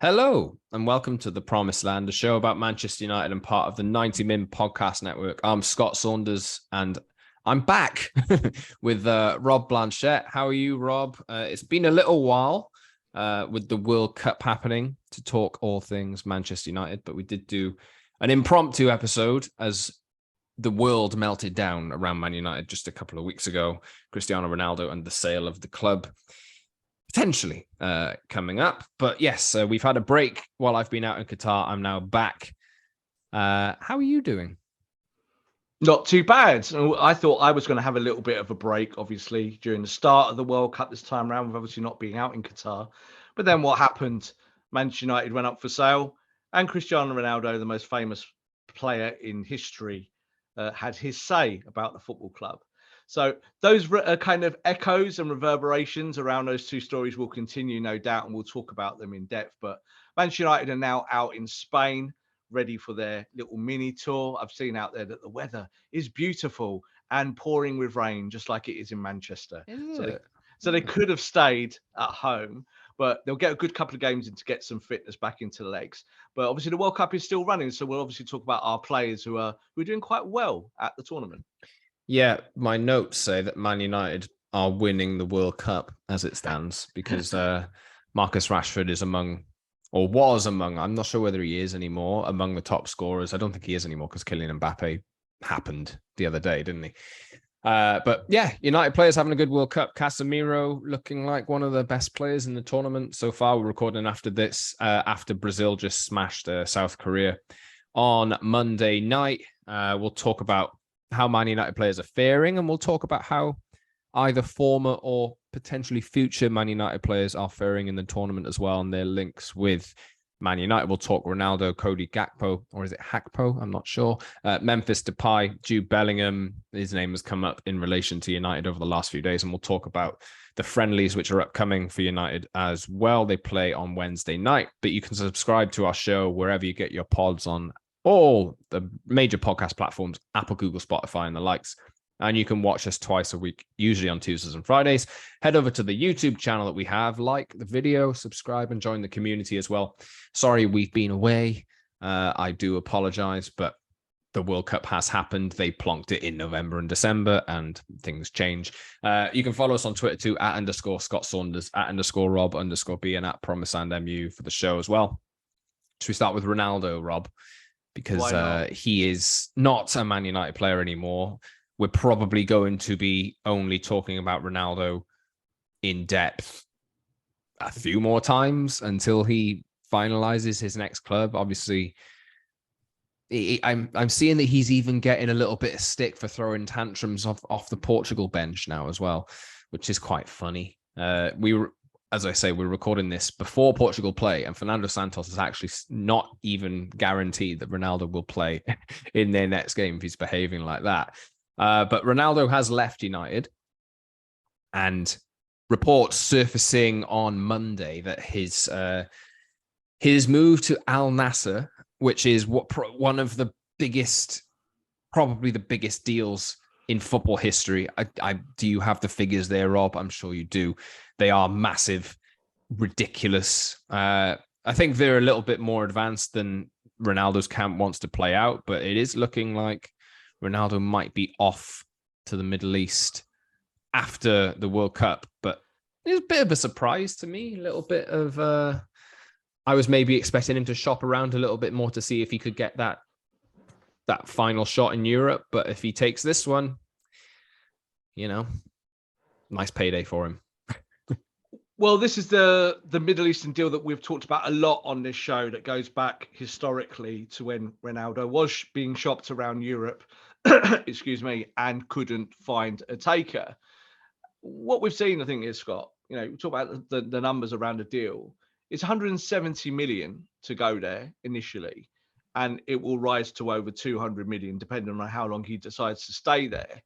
Hello, and welcome to The Promised Land, a show about Manchester United and part of the 90 Min podcast network. I'm Scott Saunders, and I'm back with Rob Blanchette. How are you, Rob? It's been a little while with the World Cup happening to talk all things Manchester United, but we did do an impromptu episode as the world melted down around Man United just a couple of weeks ago. Cristiano Ronaldo and the sale of the club potentially coming up. But yes, we've had a break while I've been out in Qatar. I'm now back. How are you doing? Not too bad. I thought I was going to have a little bit of a break, obviously, during the start of the World Cup this time around, with obviously not being out in Qatar. But then what happened? Manchester United went up for sale, and Cristiano Ronaldo, the most famous player in history, had his say about the football club. So those kind of echoes and reverberations around those two stories will continue, no doubt, and we'll talk about them in depth. But Manchester United are now out in Spain, ready for their little mini tour. I've seen out there that the weather is beautiful and pouring with rain, just like it is in Manchester. So they could have stayed at home, but they'll get a good couple of games in to get some fitness back into the legs. But obviously the World Cup is still running, so we'll obviously talk about our players who are doing quite well at the tournament. Yeah, my notes say that Man United are winning the World Cup as it stands because Marcus Rashford is was among, I'm not sure whether he is anymore, among the top scorers. I don't think he is anymore because Kylian Mbappe happened the other day, didn't he? But yeah, United players having a good World Cup. Casemiro looking like one of the best players in the tournament so far. We're recording after this, after Brazil just smashed South Korea on Monday night. We'll talk about how Man United players are faring, and we'll talk about how either former or potentially future Man United players are faring in the tournament as well, and their links with Man United. We'll talk Ronaldo, Cody Gakpo, or is it Hakpo? I'm not sure. Memphis Depay, Jude Bellingham. His name has come up in relation to United over the last few days, and we'll talk about the friendlies which are upcoming for United as well. They play on Wednesday night, but you can subscribe to our show wherever you get your pods on all the major podcast platforms, Apple, Google, Spotify, and the likes. And you can watch us twice a week, usually on Tuesdays and Fridays. Head over to the YouTube channel that we have, like the video, subscribe, and join the community as well. Sorry, we've been away. I do apologize, but the World Cup has happened. They plonked it in November and December, and things change. You can follow us on Twitter too, @Scott Saunders, @Rob_B, and @PromiseandMU for the show as well. Should we start with Ronaldo, Rob? Because he is not a Man United player anymore. We're probably going to be only talking about Ronaldo in depth a few more times until he finalizes his next club. Obviously, I'm seeing that he's even getting a little bit of stick for throwing tantrums off the Portugal bench now as well, which is quite funny. As I say, we're recording this before Portugal play, and Fernando Santos is actually not even guaranteed that Ronaldo will play in their next game if he's behaving like that. But Ronaldo has left United, and reports surfacing on Monday that his move to Al Nassr, which is one of the biggest, probably the biggest deals in football history. Do you have the figures there, Rob? I'm sure you do. They are massive, ridiculous. I think they're a little bit more advanced than Ronaldo's camp wants to play out, but it is looking like Ronaldo might be off to the Middle East after the World Cup. But it was a bit of a surprise to me, a little bit of... I was maybe expecting him to shop around a little bit more to see if he could get that final shot in Europe. But if he takes this one, nice payday for him. Well, this is the Middle Eastern deal that we've talked about a lot on this show that goes back historically to when Ronaldo was being shopped around Europe, excuse me, and couldn't find a taker. What we've seen, I think, is, Scott, we talk about the numbers around the deal. It's 170 million to go there initially, and it will rise to over 200 million, depending on how long he decides to stay there.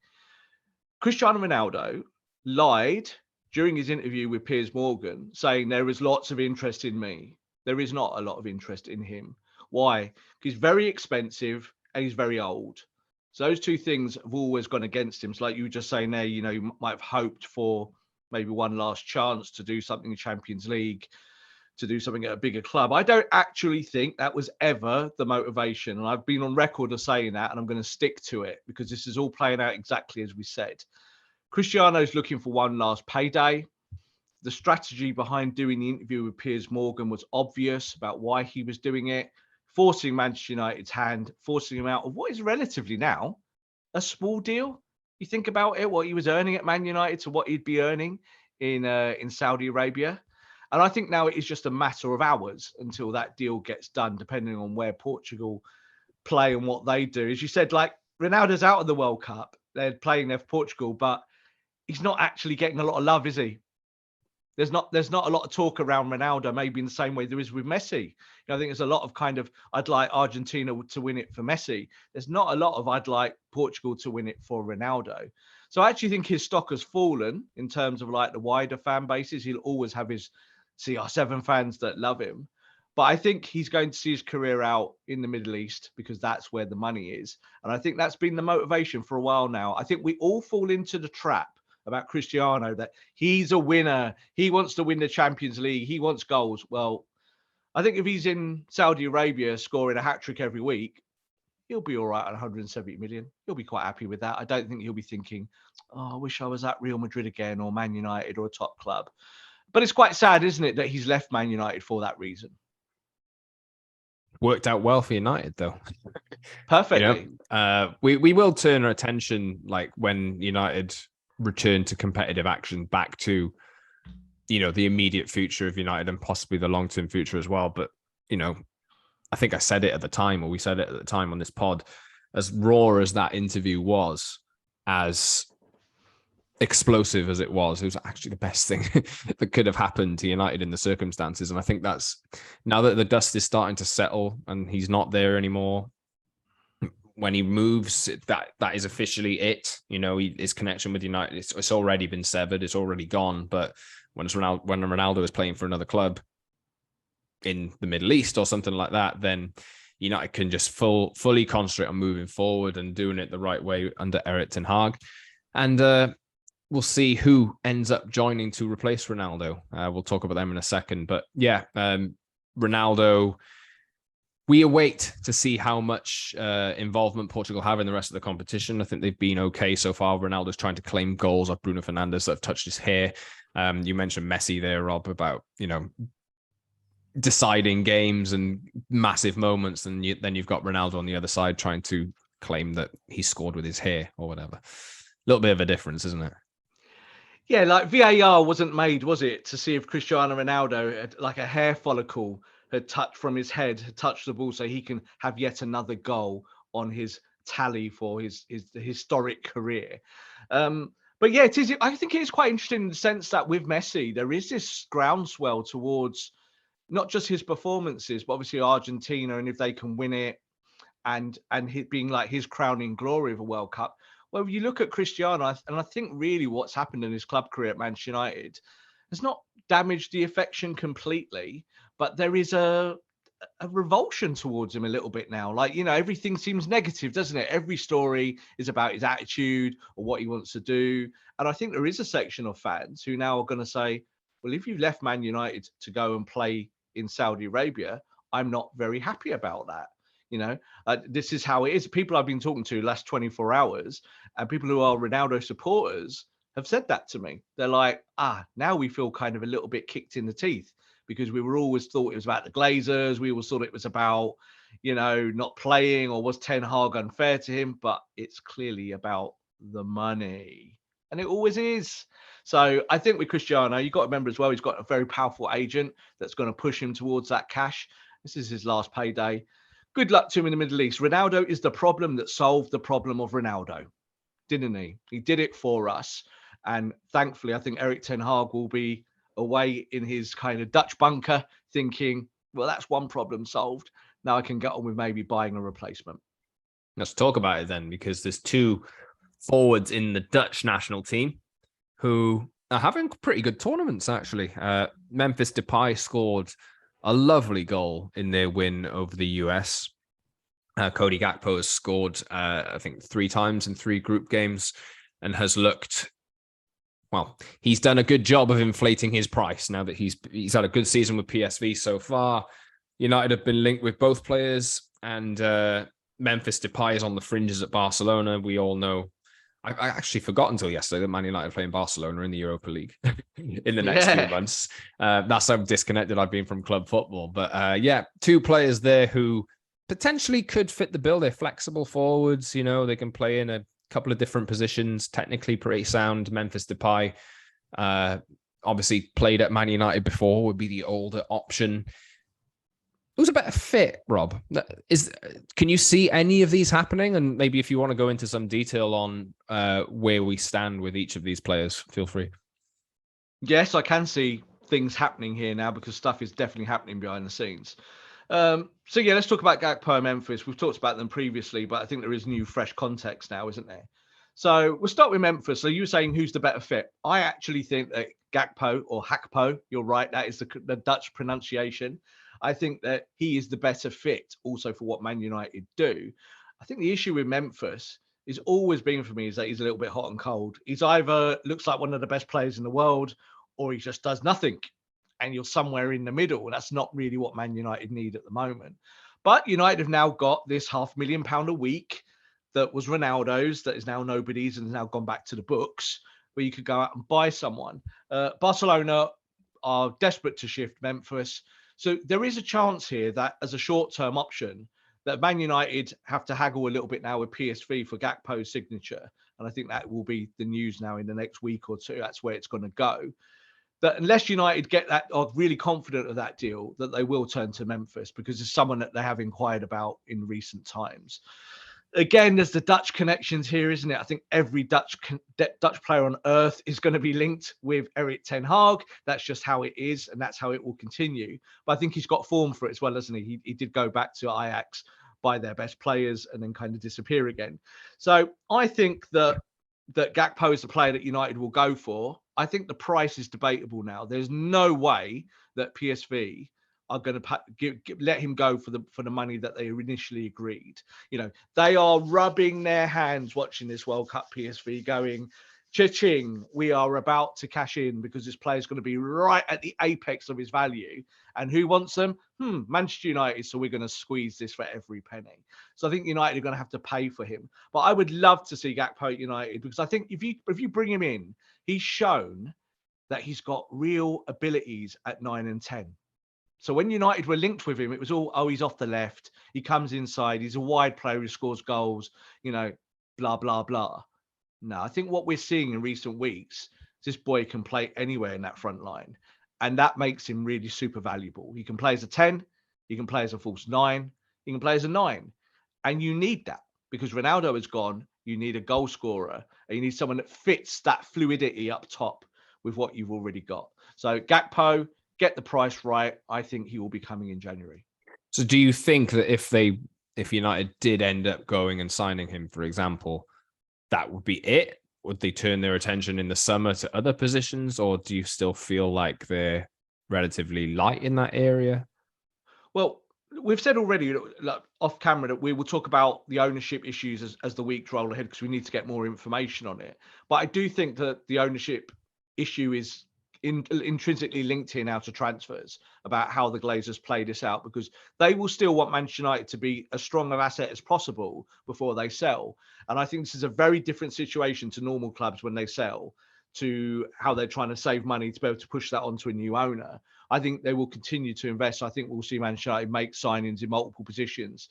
Cristiano Ronaldo lied during his interview with Piers Morgan, saying there is lots of interest in me. There is not a lot of interest in him. Why? He's very expensive and he's very old. So those two things have always gone against him. So like you were just saying there, you might have hoped for maybe one last chance to do something in Champions League. to do something at a bigger club. I don't actually think that was ever the motivation. And I've been on record of saying that, and I'm going to stick to it because this is all playing out exactly as we said. Cristiano's looking for one last payday. The strategy behind doing the interview with Piers Morgan was obvious about why he was doing it, forcing Manchester United's hand, forcing him out of what is relatively now a small deal. You think about it, what he was earning at Man United to what he'd be earning in Saudi Arabia. And I think now it is just a matter of hours until that deal gets done, depending on where Portugal play and what they do. As you said, like Ronaldo's out of the World Cup. They're playing there for Portugal, but he's not actually getting a lot of love, is he? There's not a lot of talk around Ronaldo, maybe in the same way there is with Messi. You know, I think there's a lot of kind of, I'd like Argentina to win it for Messi. There's not a lot of, I'd like Portugal to win it for Ronaldo. So I actually think his stock has fallen in terms of like the wider fan bases. He'll always have his CR7 fans that love him. But I think he's going to see his career out in the Middle East because that's where the money is. And I think that's been the motivation for a while now. I think we all fall into the trap about Cristiano that he's a winner. He wants to win the Champions League. He wants goals. Well, I think if he's in Saudi Arabia scoring a hat-trick every week, he'll be all right on 170 million. He'll be quite happy with that. I don't think he'll be thinking, oh, I wish I was at Real Madrid again or Man United or a top club. But it's quite sad, isn't it, that he's left Man United for that reason. Worked out well for United, though. Perfectly. We will turn our attention, like when United return to competitive action, back to, the immediate future of United and possibly the long-term future as well. But, I think I said it at the time, or we said it at the time on this pod, as raw as that interview was, as explosive as it was actually the best thing that could have happened to United in the circumstances. And I think that's, now that the dust is starting to settle and he's not there anymore, when he moves, that is officially it. His connection with United, it's already been severed. It's already gone. But when Ronaldo is playing for another club in the Middle East or something like that, then United can just fully concentrate on moving forward and doing it the right way under Erik ten Hag. And we'll see who ends up joining to replace Ronaldo. We'll talk about them in a second. But yeah, Ronaldo, we await to see how much involvement Portugal have in the rest of the competition. I think they've been okay so far. Ronaldo's trying to claim goals like Bruno Fernandes that have touched his hair. You mentioned Messi there, Rob, about, deciding games and massive moments. And then you've got Ronaldo on the other side trying to claim that he scored with his hair or whatever. A little bit of a difference, isn't it? Yeah, like VAR wasn't made, was it, to see if Cristiano Ronaldo had like a hair follicle had touched from his head, had touched the ball so he can have yet another goal on his tally for his historic career. But yeah, I think it is quite interesting in the sense that with Messi, there is this groundswell towards not just his performances, but obviously Argentina, and if they can win it and it being like his crowning glory of a World Cup. Well, you look at Cristiano, and I think really what's happened in his club career at Manchester United has not damaged the affection completely, but there is a revulsion towards him a little bit now. Like, everything seems negative, doesn't it? Every story is about his attitude or what he wants to do. And I think there is a section of fans who now are going to say, well, if you've left Man United to go and play in Saudi Arabia, I'm not very happy about that. This is how it is. People I've been talking to the last 24 hours and people who are Ronaldo supporters have said that to me. They're like, now we feel kind of a little bit kicked in the teeth because we were always thought it was about the Glazers. We always thought it was about, not playing, or was Ten Hag unfair to him, but it's clearly about the money. And it always is. So I think with Cristiano, you've got to remember as well, he's got a very powerful agent that's going to push him towards that cash. This is his last payday. Good luck to him in the Middle East. Ronaldo is the problem that solved the problem of Ronaldo, didn't he? He did it for us. And thankfully, I think Erik ten Hag will be away in his kind of Dutch bunker thinking, well, that's one problem solved. Now I can get on with maybe buying a replacement. Let's talk about it then, because there's two forwards in the Dutch national team who are having pretty good tournaments, actually. Memphis Depay scored a lovely goal in their win over the US. Cody Gakpo has scored, I think, 3 times in 3 group games and has looked, well, he's done a good job of inflating his price now that he's had a good season with PSV so far. United have been linked with both players, and Memphis Depay is on the fringes at Barcelona. We all know. I actually forgot until yesterday that Man United are playing Barcelona in the Europa League in the next few months. That's how disconnected I've been from club football. But yeah, two players there who potentially could fit the bill. They're flexible forwards. You know, they can play in a couple of different positions. Technically pretty sound. Memphis Depay, obviously played at Man United before, would be the older option. Who's a better fit, Rob? Can you see any of these happening? And maybe if you want to go into some detail on where we stand with each of these players, feel free. Yes, I can see things happening here now because stuff is definitely happening behind the scenes. So yeah, let's talk about Gakpo and Memphis. We've talked about them previously, but I think there is new, fresh context now, isn't there? So we'll start with Memphis. So you were saying who's the better fit? I actually think that Gakpo or Hakpo, you're right, that is the Dutch pronunciation. I think that he is the better fit also for what Man United do. I think the issue with Memphis is always been for me is that he's a little bit hot and cold. He's either looks like one of the best players in the world or he just does nothing. And you're somewhere in the middle. That's not really what Man United need at the moment. But United have now got this £500,000 a week that was Ronaldo's, that is now nobody's and has now gone back to the books, where you could go out and buy someone. Barcelona are desperate to shift Memphis. So there is a chance here that as a short-term option, that Man United have to haggle a little bit now with PSV for Gakpo's signature. And I think that will be the news now in the next week or two. That's where it's going to go. That unless United get that, are really confident of that deal, that they will turn to Memphis because it's someone that they have inquired about in recent times. Again, there's the Dutch connections here, isn't it? I think every Dutch player on earth is going to be linked with Erik ten Hag. That's just how it is, and that's how it will continue. But I think he's got form for it as well, hasn't he? He did go back to Ajax, buy their best players, and then kind of disappear again. So I think that Gakpo is the player that United will go for. I think the price is debatable now. There's no way that PSV are going to let him go for the money that they initially agreed. You know, they are rubbing their hands watching this World Cup, PSV, going, cha-ching, we are about to cash in because this player is going to be right at the apex of his value. And who wants them? Manchester United. So we're going to squeeze this for every penny. So I think United are going to have to pay for him. But I would love to see Gakpo at United because I think if you bring him in, he's shown that he's got real abilities at 9 and 10. So when United were linked with him, it was all, oh, he's off the left. He comes inside. He's a wide player who scores goals, you know, blah, blah, blah. No, I think what we're seeing in recent weeks, this boy can play anywhere in that front line. And that makes him really super valuable. He can play as a 10. He can play as a false 9. He can play as a 9. And you need that because Ronaldo is gone. You need a goal scorer. And you need someone that fits that fluidity up top with what you've already got. So Gakpo, get the price right. I think he will be coming in January. So do you think that if United did end up going and signing him, for example, that would be it? Would they turn their attention in the summer to other positions, or do you still feel like they're relatively light in that area? Well, we've said already like, off camera that we will talk about the ownership issues as the weeks roll ahead because we need to get more information on it. But I do think that the ownership issue is intrinsically linked here now to transfers about how the Glazers play this out because they will still want Manchester United to be as strong an asset as possible before they sell. And I think this is a very different situation to normal clubs when they sell to how they're trying to save money to be able to push that onto a new owner. I think they will continue to invest. I think we'll see Manchester United make signings in multiple positions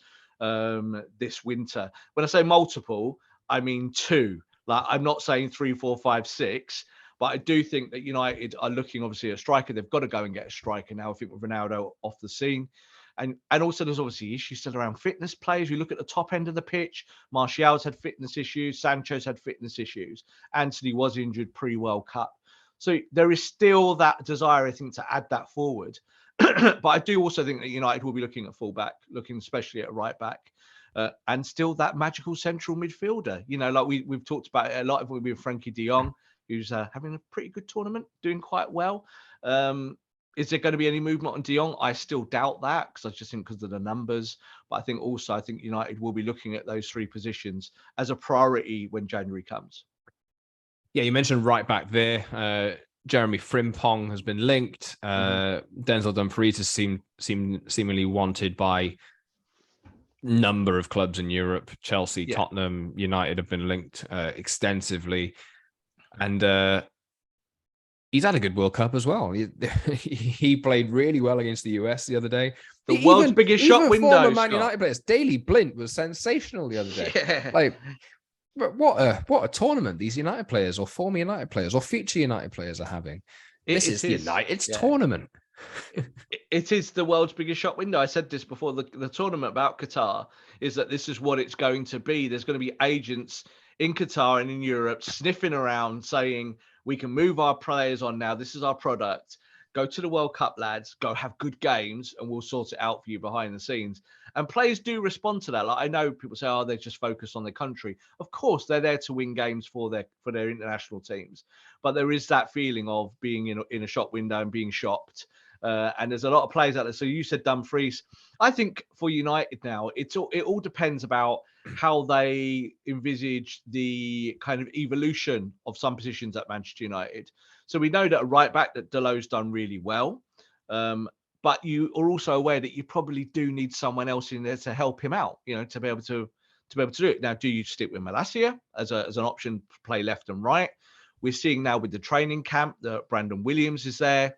this winter. When I say multiple, I mean 2. Like I'm not saying 3, 4, 5, 6. But I do think that United are looking, obviously, at a striker. They've got to go and get a striker now, I think, with Ronaldo off the scene. And also, there's obviously issues still around fitness players. You look at the top end of the pitch, Martial's had fitness issues. Sancho's had fitness issues. Anthony was injured pre-World Cup. So there is still that desire, I think, to add that forward. But I do also think that United will be looking at fullback, looking especially at right back. And still that magical central midfielder. You know, like we've talked about it a lot with Frankie de Jong, who's having a pretty good tournament, doing quite well. Is there going to be any movement on de Jong? I still doubt that because I just think because of the numbers. But I think United will be looking at those 3 positions as a priority when January comes. Yeah, you mentioned right back there. Jeremy Frimpong has been linked. Denzel Dumfries has seemingly wanted by number of clubs in Europe. Chelsea, Tottenham, United have been linked extensively. And he's had a good World Cup as well. He played really well against the US the other day. The world's biggest shot window. Former Man United players. Daley Blint was sensational the other day. Yeah. Like, what a tournament these United players or former United players or future United players are having. This is the United's tournament. It is the world's biggest shop window. I said this before. The tournament about Qatar is that this is what it's going to be. There's going to be agents in Qatar and in Europe sniffing around saying, we can move our players on now. This is our product. Go to the World Cup, lads. Go have good games and we'll sort it out for you behind the scenes. And players do respond to that. Like, I know people say, oh, they're just focused on their country. Of course, they're there to win games for their international teams. But there is that feeling of being in a shop window and being shopped. And there's a lot of players out there. So you said Dumfries. I think for United now, it all depends about how they envisage the kind of evolution of some positions at Manchester United. So we know that at right back that Dalot's done really well. But you are also aware that you probably do need someone else in there to help him out, to be able to do it. Now, do you stick with Malacia as an option to play left and right? We're seeing now with the training camp that Brandon Williams is there.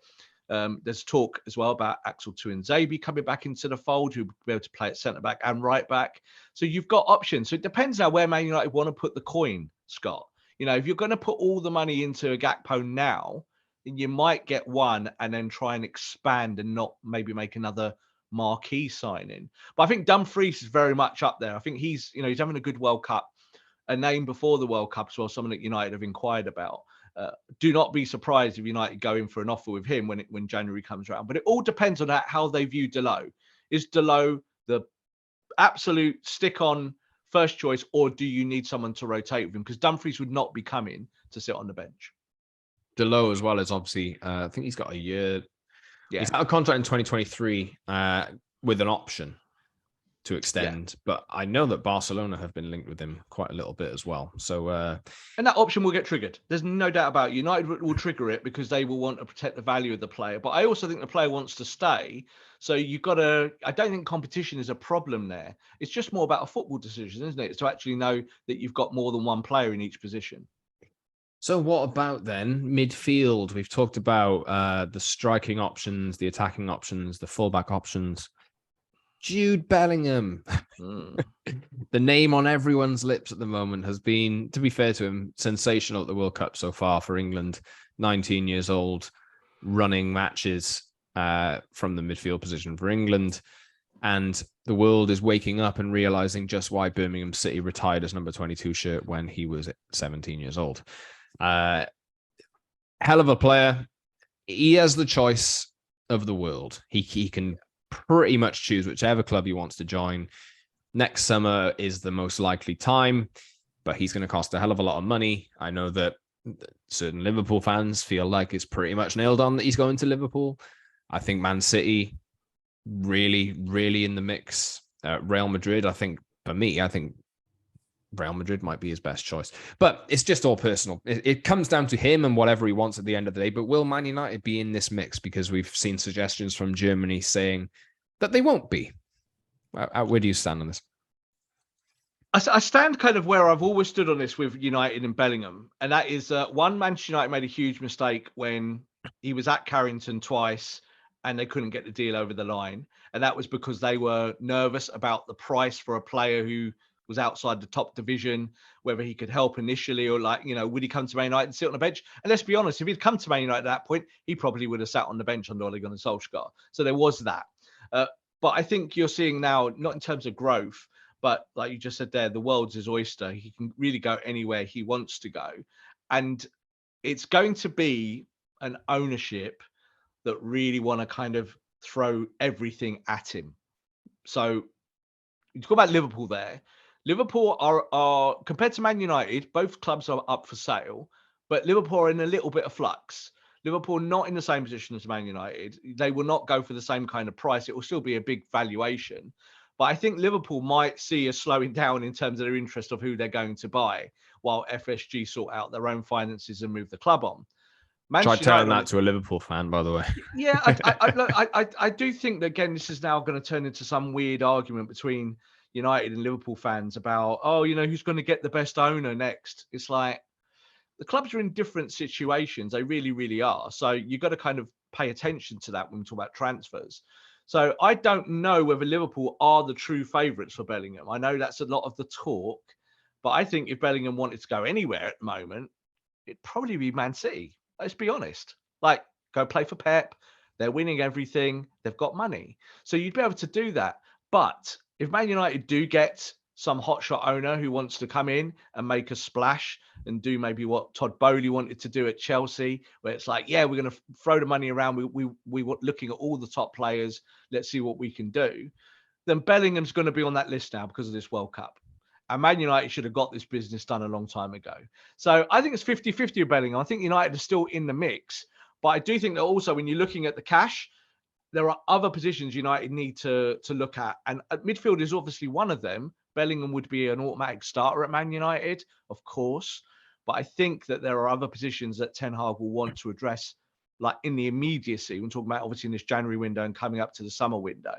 There's talk as well about Axel Tuanzebe coming back into the fold, who'll be able to play at centre back and right back. So you've got options. So it depends now where Man United want to put the coin, Scott. If you're going to put all the money into a Gakpo now, then you might get one and then try and expand and not maybe make another marquee signing. But I think Dumfries is very much up there. I think he's having a good World Cup, a name before the World Cup as well, someone that United have inquired about. Do not be surprised if United go in for an offer with him when January comes around. But it all depends on how they view Dalot. Is Dalot the absolute stick-on first choice, or do you need someone to rotate with him? Because Dumfries would not be coming to sit on the bench. Dalot as well is obviously, I think he's got a year. Yeah. He's out of contract in 2023 with an option to extend, but I know that Barcelona have been linked with him quite a little bit as well. So, and that option will get triggered. There's no doubt about it. United will trigger it because they will want to protect the value of the player. But I also think the player wants to stay. So you've got to, I don't think competition is a problem there. It's just more about a football decision, isn't it? It's to actually know that you've got more than one player in each position. So what about then midfield? We've talked about the striking options, the attacking options, the fullback options. Jude Bellingham, the name on everyone's lips at the moment, has been, to be fair to him, sensational at the World Cup so far for England. 19 years old, running matches from the midfield position for England. And the world is waking up and realizing just why Birmingham City retired his number 22 shirt when he was 17 years old. Hell of a player. He has the choice of the world. He can pretty much choose whichever club he wants to join. Next summer is the most likely time, but he's going to cost a hell of a lot of money. I know that certain Liverpool fans feel like it's pretty much nailed on that he's going to Liverpool. I think Man City really, really in the mix. Real Madrid, I think Real Madrid might be his best choice, but it's just all personal. It comes down to him and whatever he wants at the end of the day. But will Man United be in this mix? Because we've seen suggestions from Germany saying that they won't be. Where do you stand on this? I stand kind of where I've always stood on this with United and Bellingham. And that is one, Manchester United made a huge mistake when he was at Carrington twice and they couldn't get the deal over the line. And that was because they were nervous about the price for a player who was outside the top division, whether he could help initially or would he come to Man United and sit on the bench? And let's be honest, if he'd come to Man United at that point, he probably would have sat on the bench under Ole Gunnar Solskjaer. So there was that. But I think you're seeing now, not in terms of growth, but like you just said there, the world's his oyster. He can really go anywhere he wants to go. And it's going to be an ownership that really want to kind of throw everything at him. So you talk about Liverpool there. Liverpool are compared to Man United, both clubs are up for sale, but Liverpool are in a little bit of flux. Liverpool not in the same position as Man United. They will not go for the same kind of price. It will still be a big valuation. But I think Liverpool might see a slowing down in terms of their interest of who they're going to buy. while FSG sort out their own finances and move the club on. Try telling that to a Liverpool fan, by the way. Yeah, I do think that, again, this is now going to turn into some weird argument between United and Liverpool fans about, who's going to get the best owner next. It's like the clubs are in different situations. They really, really are. So you've got to kind of pay attention to that when we talk about transfers. So I don't know whether Liverpool are the true favourites for Bellingham. I know that's a lot of the talk, but I think if Bellingham wanted to go anywhere at the moment, it'd probably be Man City. Let's be honest. Like, go play for Pep. They're winning everything. They've got money. So you'd be able to do that. But if Man United do get some hotshot owner who wants to come in and make a splash and do maybe what Todd Bowley wanted to do at Chelsea, where it's like, yeah, we're going to throw the money around. We were looking at all the top players. Let's see what we can do. Then Bellingham's going to be on that list now because of this World Cup. And Man United should have got this business done a long time ago. So I think it's 50-50 with Bellingham. I think United are still in the mix. But I do think that also when you're looking at the cash, there are other positions United need to look at. And midfield is obviously one of them. Bellingham would be an automatic starter at Man United, of course. But I think that there are other positions that Ten Hag will want to address, like in the immediacy. We're talking about obviously in this January window and coming up to the summer window.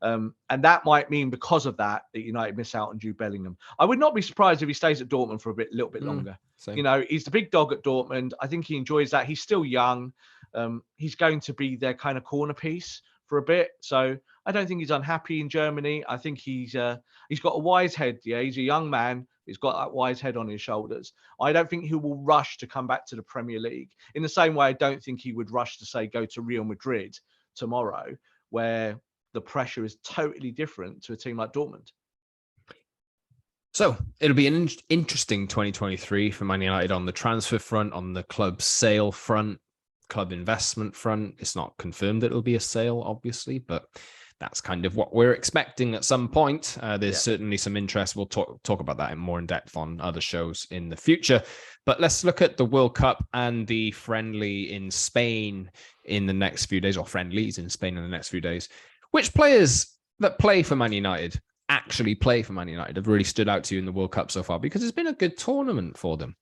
And that might mean because of that United miss out on Jude Bellingham. I would not be surprised if he stays at Dortmund for a little bit longer. Same. He's the big dog at Dortmund. I think he enjoys that. He's still young. He's going to be their kind of corner piece for a bit. So I don't think he's unhappy in Germany. I think he's got a wise head. Yeah, he's a young man. He's got that wise head on his shoulders. I don't think he will rush to come back to the Premier League. In the same way, I don't think he would rush to, say, go to Real Madrid tomorrow, where the pressure is totally different to a team like Dortmund. So it'll be an interesting 2023 for Man United on the transfer front, on the club sale front, club investment front. It's not confirmed that it'll be a sale, obviously, but that's kind of what we're expecting at some point. There's certainly some interest. We'll talk about that more in depth on other shows in the future. But let's look at the World Cup and the friendly in Spain in the next few days, or friendlies in Spain in the next few days. Which players that play for Man United actually play for Man United have really stood out to you in the World Cup so far? Because it's been a good tournament for them.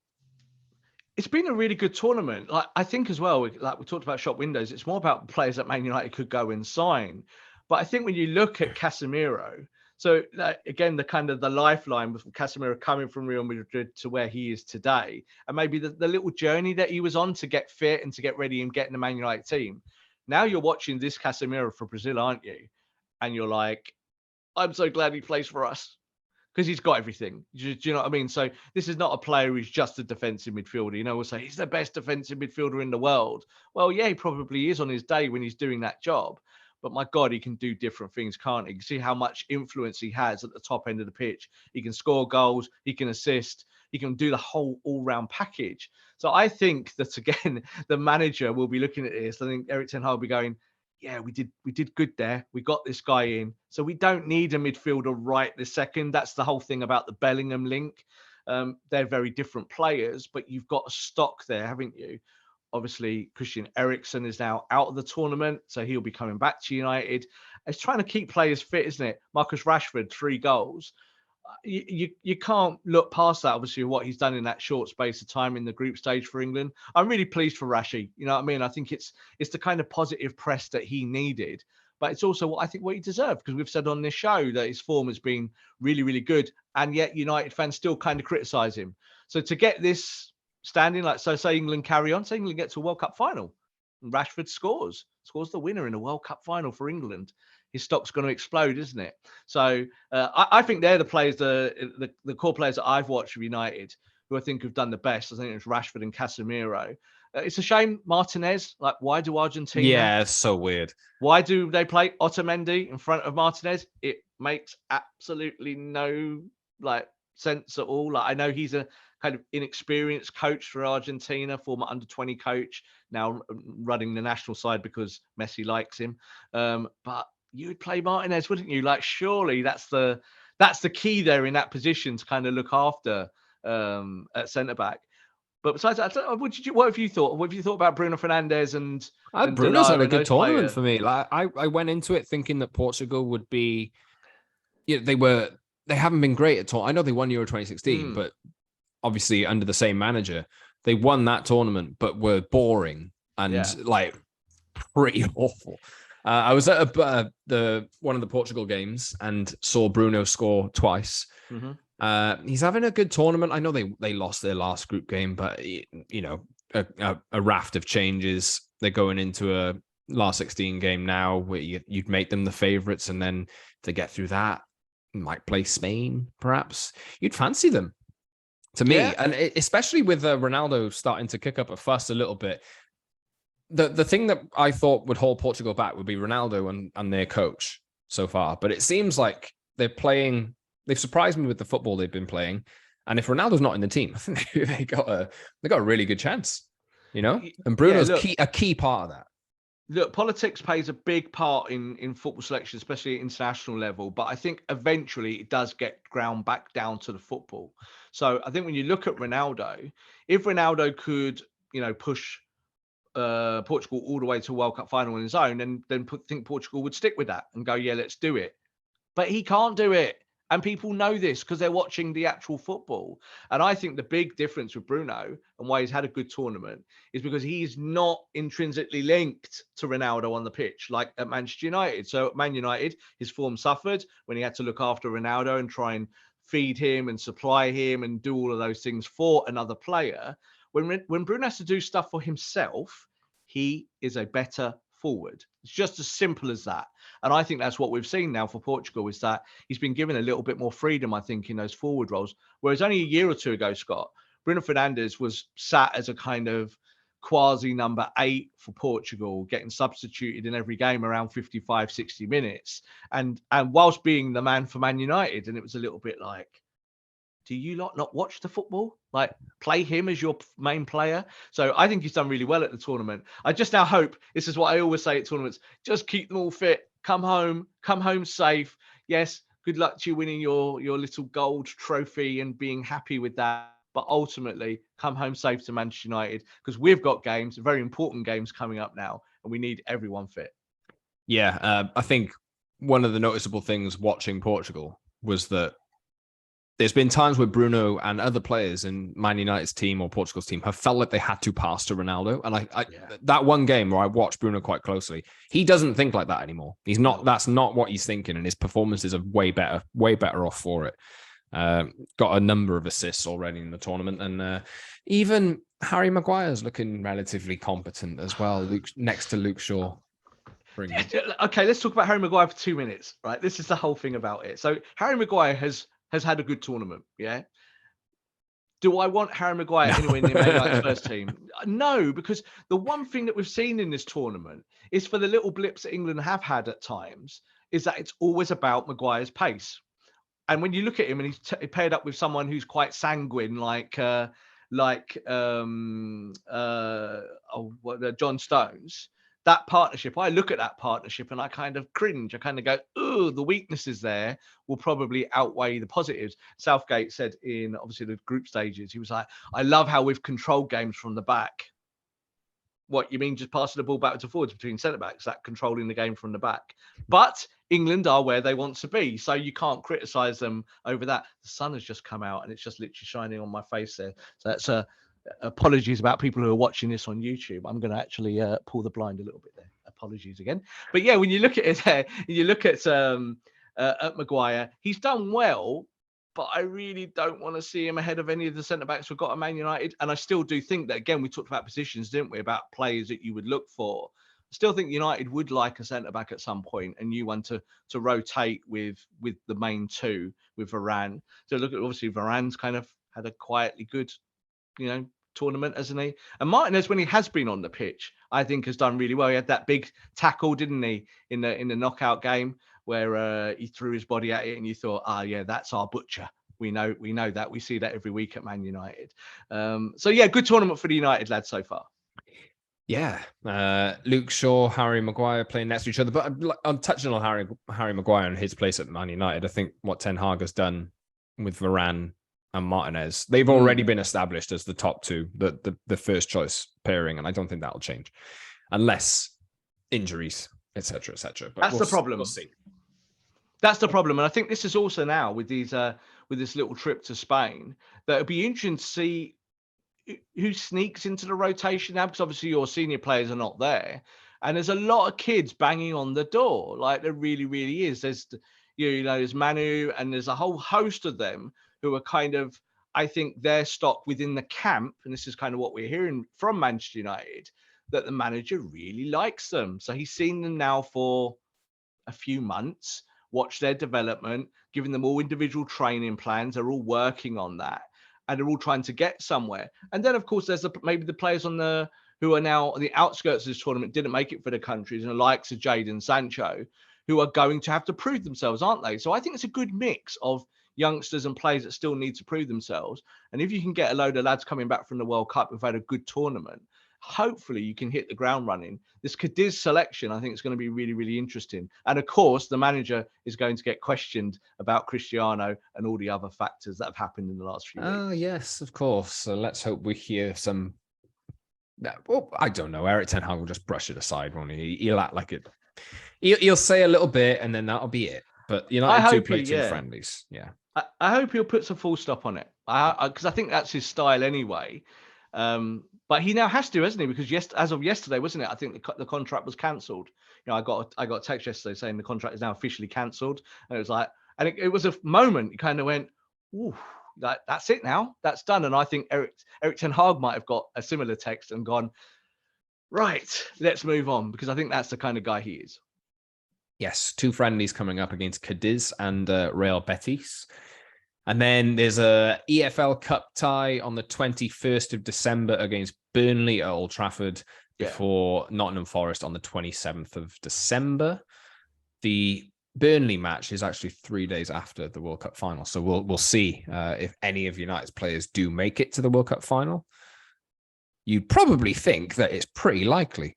It's been a really good tournament. Like, I think as well, like we talked about shop windows, it's more about players that Man United could go and sign. But I think when you look at Casemiro, so again, the kind of the lifeline with Casemiro coming from Real Madrid to where he is today, and maybe the little journey that he was on to get fit and to get ready and get in the Man United team. Now you're watching this Casemiro for Brazil, aren't you? And you're like, I'm so glad he plays for us because he's got everything. Do you know what I mean? So this is not a player who's just a defensive midfielder. We'll say he's the best defensive midfielder in the world. Well, yeah, he probably is on his day when he's doing that job. But my God, he can do different things, can't he? You can see how much influence he has at the top end of the pitch. He can score goals. He can assist. He can do the whole all-round package. So I think that, again, the manager will be looking at this. I think Erik ten Hag will be going, yeah, we did good there. We got this guy in. So we don't need a midfielder right this second. That's the whole thing about the Bellingham link. They're very different players, but you've got a stock there, haven't you? Obviously, Christian Eriksen is now out of the tournament, so he'll be coming back to United. It's trying to keep players fit, isn't it? Marcus Rashford, 3 goals. You can't look past that, obviously, what he's done in that short space of time in the group stage for England. I'm really pleased for Rashi. You know what I mean? I think it's the kind of positive press that he needed, but it's also what he deserved, because we've said on this show that his form has been really, really good, and yet United fans still kind of criticise him. So to get this standing, like, so say England carry on, say England get to a World Cup final, and Rashford scores the winner in a World Cup final for England, his stock's going to explode, isn't it? So I think they're the players, the core players that I've watched for United, who I think have done the best. I think it's Rashford and Casemiro. It's a shame Martinez. Like, why do Argentina? Yeah, it's so weird. Why do they play Otamendi in front of Martinez? It makes absolutely no sense at all. Like, I know he's a kind of inexperienced coach for Argentina, former under-20 coach, now running the national side because Messi likes him. But you would play Martinez, wouldn't you? Like, surely that's the key there in that position to kind of look after at centre back. But besides that, what have you thought? What have you thought about Bruno Fernandes and Bruno's had a good tournament for me. Like, I went into it thinking that Portugal would be, they haven't been great at all. I know they won Euro 2016, but obviously under the same manager. They won that tournament, but were boring and like pretty awful. I was at one of the Portugal games and saw Bruno score twice. He's having a good tournament. I know they lost their last group game, but you know, a raft of changes. They're going into a last 16 game now where you'd make them the favourites, and then to get through that, might play Spain perhaps. You'd fancy them to me, and especially with Ronaldo starting to kick up a fuss a little bit. The thing that I thought would hold Portugal back would be Ronaldo and their coach so far. But it seems like they've surprised me with the football they've been playing. And if Ronaldo's not in the team, I think they got a really good chance, you know? And Bruno's a key part of that. Look, politics plays a big part in football selection, especially at international level. But I think eventually it does get ground back down to the football. So I think when you look at Ronaldo, if Ronaldo could, you know, push Portugal all the way to a World Cup final on his own, and then think Portugal would stick with that and go, yeah, let's do it. But he can't do it. And people know this because they're watching the actual football. And I think the big difference with Bruno and why he's had a good tournament is because he's not intrinsically linked to Ronaldo on the pitch like at Manchester United. So at Man United, his form suffered when he had to look after Ronaldo and try and feed him and supply him and do all of those things for another player. When Bruno has to do stuff for himself, he is a better forward. It's just as simple as that. And I think that's what we've seen now for Portugal, is that he's been given a little bit more freedom, I think, in those forward roles. Whereas only a year or two ago, Scott, Bruno Fernandes was sat as a kind of quasi number 8 for Portugal, getting substituted in every game around 55, 60 minutes. And whilst being the man for Man United, and it was a little bit like, do you not watch the football? Like, play him as your main player? So I think he's done really well at the tournament. I just now hope, this is what I always say at tournaments, just keep them all fit, come home safe. Yes, good luck to you winning your little gold trophy and being happy with that. But ultimately, come home safe to Manchester United, because we've got games, very important games coming up now, and we need everyone fit. Yeah, I think one of the noticeable things watching Portugal was that there's been times where Bruno and other players in Man United's team or Portugal's team have felt like they had to pass to Ronaldo. And that one game where I watched Bruno quite closely, he doesn't think like that anymore. He's not. That's not what he's thinking, and his performances are way better off for it. Got a number of assists already in the tournament, and even Harry Maguire's looking relatively competent as well. Next to Luke Shaw. Okay, let's talk about Harry Maguire for 2 minutes. Right, this is the whole thing about it. So Harry Maguire has had a good tournament, yeah? Do I want Harry Maguire anywhere near Man United's first team? No, because the one thing that we've seen in this tournament is, for the little blips that England have had at times, is that it's always about Maguire's pace. And when you look at him, and he's paired up with someone who's quite sanguine, like John Stones, that partnership, I look at that partnership and I kind of cringe. I kind of go, oh, the weaknesses there will probably outweigh the positives. Southgate said in, obviously, the group stages, he was like, I love how we've controlled games from the back. What, you mean just passing the ball backwards and forwards between centre-backs, that controlling the game from the back? But England are where they want to be, so you can't criticise them over that. The sun has just come out and it's just literally shining on my face there. So that's apologies about people who are watching this on YouTube. I'm going to actually pull the blind a little bit there. Apologies again. But yeah, when you look at it there, you look at Maguire, he's done well, but I really don't want to see him ahead of any of the centre-backs we've got at Man United. And I still do think that, again, we talked about positions, didn't we, about players that you would look for. I still think United would like a centre-back at some point, a new one to rotate with the main two, with Varane. So look at, obviously, Varane's kind of had a quietly good, tournament, hasn't he? And Martinez, when he has been on the pitch, I think has done really well. He had that big tackle, didn't he, in the knockout game, where he threw his body at it, and you thought, yeah, that's our butcher. We know that. We see that every week at Man United. So yeah, good tournament for the United lads so far. Yeah, Luke Shaw, Harry Maguire playing next to each other. But I'm touching on Harry Maguire and his place at Man United. I think what Ten Hag has done with Varane and Martinez, they've already been established as the top two, the first choice pairing, and I don't think that'll change unless injuries, etc. But that's the problem. We'll see. That's the problem, and I think this is also now with these with this little trip to Spain, that it'd be interesting to see who sneaks into the rotation now, because obviously your senior players are not there. And there's a lot of kids banging on the door. Like there really, really is. There's, there's Manu and there's a whole host of them who are kind of, I think their stock within the camp. And this is kind of what we're hearing from Manchester United, that the manager really likes them. So he's seen them now for a few months, watched their development, giving them all individual training plans. They're all working on that. And they're all trying to get somewhere. And then, of course, there's maybe the players who are now on the outskirts of this tournament, didn't make it for the countries, and the likes of Jadon Sancho, who are going to have to prove themselves, aren't they? So I think it's a good mix of youngsters and players that still need to prove themselves. And if you can get a load of lads coming back from the World Cup who've had a good tournament, hopefully you can hit the ground running. This Cadiz selection, I think, is going to be really, really interesting. And of course, the manager is going to get questioned about Cristiano and all the other factors that have happened in the last few weeks. Oh, yes, of course. So let's hope we hear some. Well, I don't know. Eric Ten Hag will just brush it aside, won't he? He'll act like it. He'll say a little bit, and then that'll be it. But United do play two friendlies. Yeah. I hope he'll put some full stop on it, because I think that's his style anyway. But he now has to, hasn't he? Because as of yesterday, wasn't it? I think the contract was cancelled. I got a text yesterday saying the contract is now officially cancelled, and it was like, and it was a moment. You kind of went, "Ooh, that's it now. That's done." And I think Eric Ten Hag might have got a similar text and gone, "Right, let's move on," because I think that's the kind of guy he is. Yes, two friendlies coming up against Cadiz and Real Betis. And then there's a EFL Cup tie on the 21st of December against Burnley at Old Trafford before Nottingham Forest on the 27th of December. The Burnley match is actually 3 days after the World Cup final. So we'll see if any of United's players do make it to the World Cup final. You'd probably think that it's pretty likely,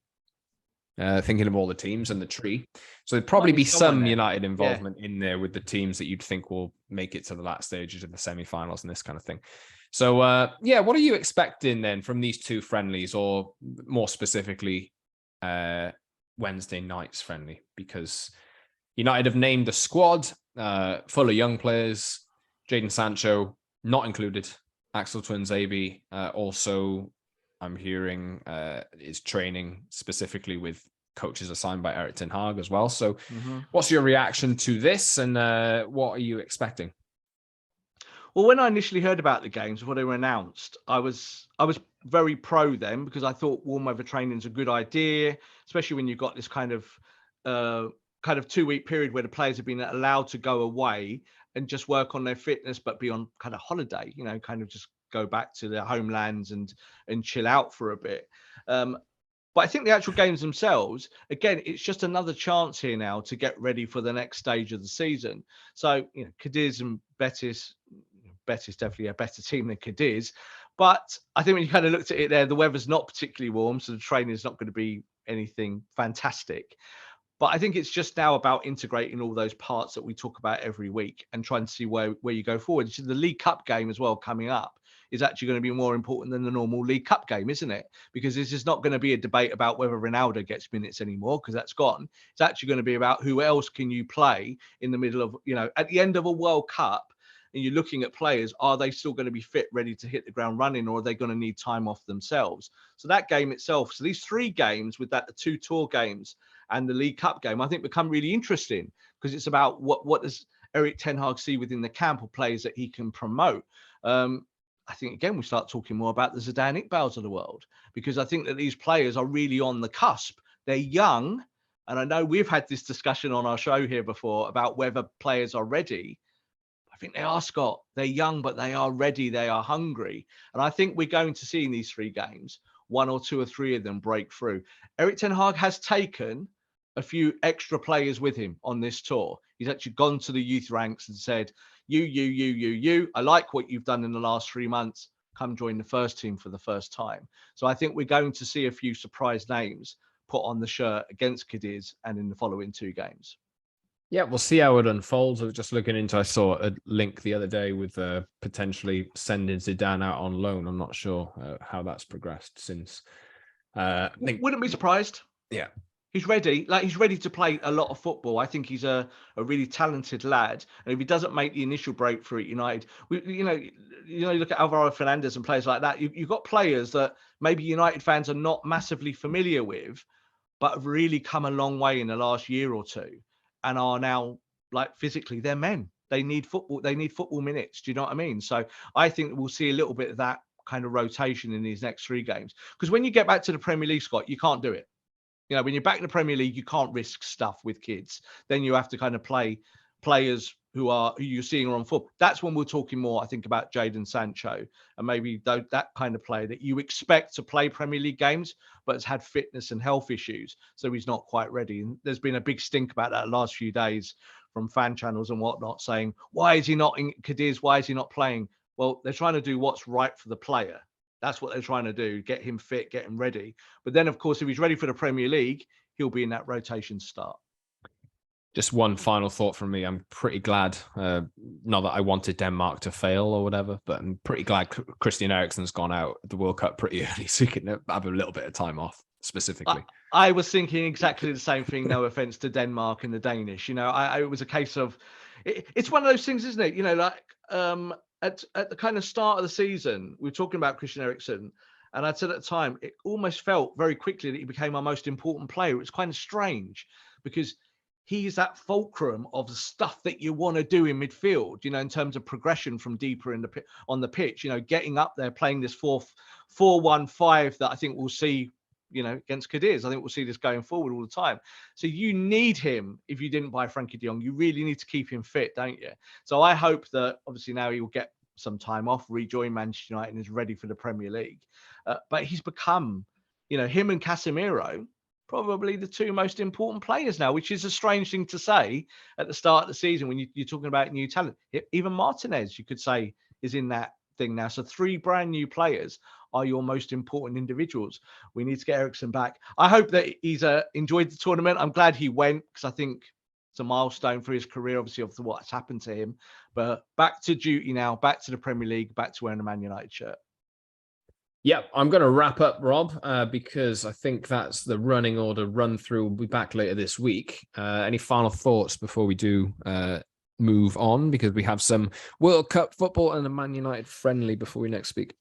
thinking of all the teams and the tree. So there'd probably be some United involvement in there with the teams that you'd think will make it to the last stages of the semi-finals and this kind of thing. So, what are you expecting then from these two friendlies, or more specifically, Wednesday night's friendly? Because United have named a squad full of young players. Jadon Sancho not included. Axel Tuanzebe also, I'm hearing, is training specifically with coaches assigned by Eric Ten Hag as well. So what's your reaction to this, and what are you expecting? Well, when I initially heard about the games before they were announced, I was very pro them, because I thought warm weather training is a good idea, especially when you've got this kind of 2-week period where the players have been allowed to go away and just work on their fitness, but be on kind of holiday, kind of just go back to their homelands and chill out for a bit. But I think the actual games themselves, again, it's just another chance here now to get ready for the next stage of the season. So, Cadiz and Betis definitely a better team than Cadiz. But I think when you kind of looked at it there, the weather's not particularly warm, so the training is not going to be anything fantastic. But I think it's just now about integrating all those parts that we talk about every week and trying to see where you go forward. So the League Cup game as well coming up is actually going to be more important than the normal League Cup game, isn't it? Because this is not going to be a debate about whether Ronaldo gets minutes anymore, because that's gone. It's actually going to be about who else can you play in the middle of, at the end of a World Cup, and you're looking at players, are they still going to be fit, ready to hit the ground running, or are they going to need time off themselves? So that game itself, so these three games with that, the two tour games and the League Cup game, I think become really interesting, because it's about what does Eric Ten Hag see within the camp of players that he can promote. I think, again, we start talking more about the Zidane Iqbals of the world, because I think that these players are really on the cusp. They're young. And I know we've had this discussion on our show here before about whether players are ready. I think they are, Scott. They're young, but they are ready. They are hungry. And I think we're going to see in these three games, one or two or three of them break through. Eric Ten Hag has taken a few extra players with him on this tour. He's actually gone to the youth ranks and said, you, I like what you've done in the last 3 months. Come join the first team for the first time. So I think we're going to see a few surprise names put on the shirt against Cadiz and in the following two games. Yeah, we'll see how it unfolds. I was just looking into, I saw a link the other day with potentially sending Zidane out on loan. I'm not sure how that's progressed since. Wouldn't be surprised. Yeah. He's ready. Like, he's ready to play a lot of football. I think he's a really talented lad. And if he doesn't make the initial breakthrough at United, you look at Alvaro Fernandez and players like that. You've got players that maybe United fans are not massively familiar with, but have really come a long way in the last year or two, and are now, like, physically, they're men. They need football. They need football minutes. Do you know what I mean? So I think we'll see a little bit of that kind of rotation in these next 3 games. Because when you get back to the Premier League, Scott, you can't do it. When you're back in the Premier League, you can't risk stuff with kids. Then you have to kind of play players who you're seeing are on foot. That's when we're talking more, I think, about Jadon Sancho and maybe that kind of player that you expect to play Premier League games, but has had fitness and health issues, so he's not quite ready. And there's been a big stink about that the last few days from fan channels and whatnot, saying, why is he not in Cadiz? Why is he not playing? Well, they're trying to do what's right for the player. That's what they're trying to do, get him fit, get him ready. But then, of course, if he's ready for the Premier League, he'll be in that rotation start. Just one final thought from me. I'm pretty glad, not that I wanted Denmark to fail or whatever, but I'm pretty glad Christian Eriksen's gone out at the World Cup pretty early, so he can have a little bit of time off specifically. I was thinking exactly the same thing, no offense to Denmark and the Danish. It was a case of, it's one of those things, isn't it? At the kind of start of the season, we were talking about Christian Eriksen, and I said at the time, it almost felt very quickly that he became our most important player. It's kind of strange because he's that fulcrum of the stuff that you want to do in midfield, in terms of progression from deeper on the pitch, getting up there, playing this 4-1-5 that I think we'll see, against Cadiz. I think we'll see this going forward all the time. So you need him. If you didn't buy Frankie de Jong, you really need to keep him fit, don't you? So I hope that obviously now he will get some time off, rejoin Manchester United, and is ready for the Premier League. But he's become, him and Casemiro, probably the 2 most important players now, which is a strange thing to say at the start of the season when you're talking about new talent. Even Martinez, you could say, is in that thing now. So 3 brand new players are your most important individuals. We need to get Eriksen back. I hope that he's enjoyed the tournament. I'm glad he went, because I think it's a milestone for his career, obviously, of what's happened to him. But back to duty now, back to the Premier League, back to wearing a Man United shirt. Yeah, I'm going to wrap up, Rob, because I think that's the running order run through. We'll be back later this week. Any final thoughts before we do move on? Because we have some World Cup football and a Man United friendly before we next speak.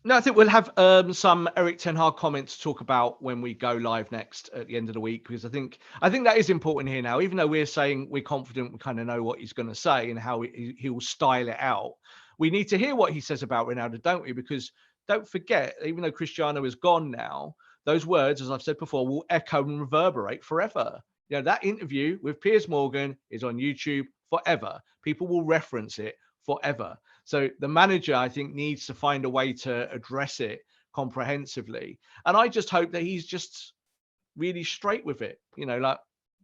No, I think we'll have some Erik ten Hag comments to talk about when we go live next at the end of the week, because I think that is important here now. Even though we're saying we're confident, we kind of know what he's going to say and how he will style it out. We need to hear what he says about Ronaldo, don't we? Because don't forget, even though Cristiano is gone now, those words, as I've said before, will echo and reverberate forever. That interview with Piers Morgan is on YouTube forever. People will reference it forever. So the manager, I think, needs to find a way to address it comprehensively. And I just hope that he's just really straight with it.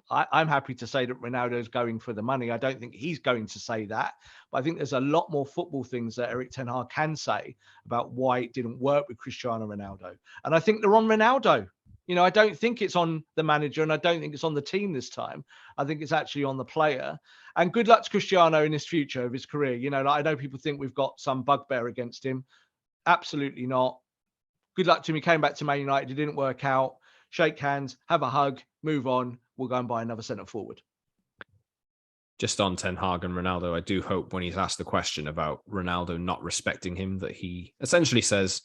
I'm happy to say that Ronaldo is going for the money. I don't think he's going to say that. But I think there's a lot more football things that Erik ten Hag can say about why it didn't work with Cristiano Ronaldo. And I think they're on Ronaldo. I don't think it's on the manager, and I don't think it's on the team this time. I think it's actually on the player. And good luck to Cristiano in his future of his career. I know people think we've got some bugbear against him. Absolutely not. Good luck to him. He came back to Man United. It didn't work out. Shake hands, have a hug, move on. We'll go and buy another centre forward. Just on Ten Hag and Ronaldo, I do hope when he's asked the question about Ronaldo not respecting him, that he essentially says,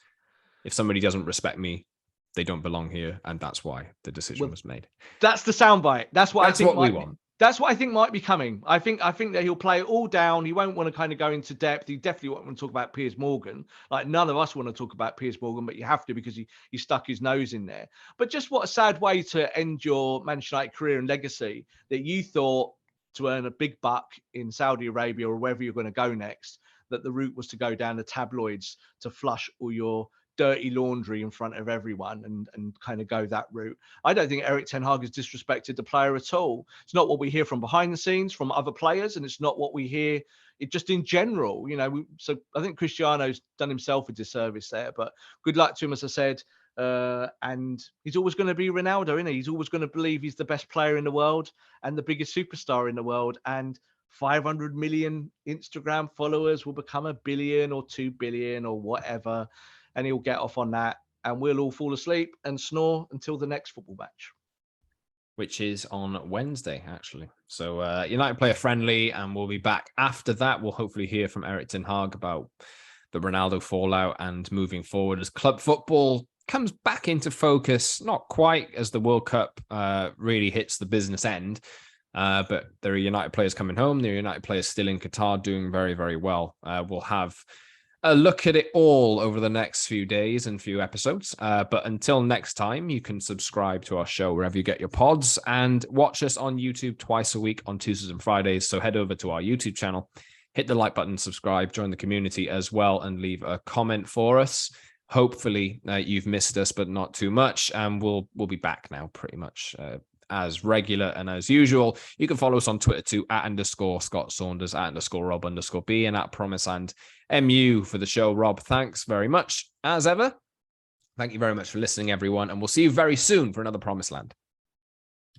if somebody doesn't respect me, they don't belong here, and that's why the decision was made. That's the soundbite. That's what we want. That's what I think might be coming. I think that he'll play it all down. He won't want to kind of go into depth. He definitely won't want to talk about Piers Morgan. Like, none of us want to talk about Piers Morgan, but you have to, because he stuck his nose in there. But just what a sad way to end your Manchester United career and legacy, that you thought to earn a big buck in Saudi Arabia or wherever you're going to go next, that the route was to go down the tabloids to flush all your dirty laundry in front of everyone and kind of go that route. I don't think Erik ten Hag has disrespected the player at all. It's not what we hear from behind the scenes from other players, and it's not what we hear just in general. So I think Cristiano's done himself a disservice there, but good luck to him, as I said. And he's always going to be Ronaldo, isn't he? He's always going to believe he's the best player in the world and the biggest superstar in the world. And 500 million Instagram followers will become 1 billion or 2 billion or whatever. And he'll get off on that, and we'll all fall asleep and snore until the next football match. which is on Wednesday, actually. So United play a friendly, and we'll be back after that. We'll hopefully hear from Erik ten Hag about the Ronaldo fallout and moving forward as club football comes back into focus, not quite as the World Cup really hits the business end, but there are United players coming home. There are United players still in Qatar doing very, very well. We'll have a look at it all over the next few days and few episodes. But until next time, you can subscribe to our show wherever you get your pods and watch us on YouTube twice a week on Tuesdays and Fridays. So head over to our YouTube channel, hit the like button, subscribe, join the community as well, and leave a comment for us. Hopefully you've missed us, but not too much. And we'll be back now pretty much as regular and as usual. You can follow us on Twitter too, @_Scott Saunders, @_Rob_B, and @Promise and MU for the show. Rob, thanks very much. As ever, thank you very much for listening, everyone. And we'll see you very soon for another Promised Land.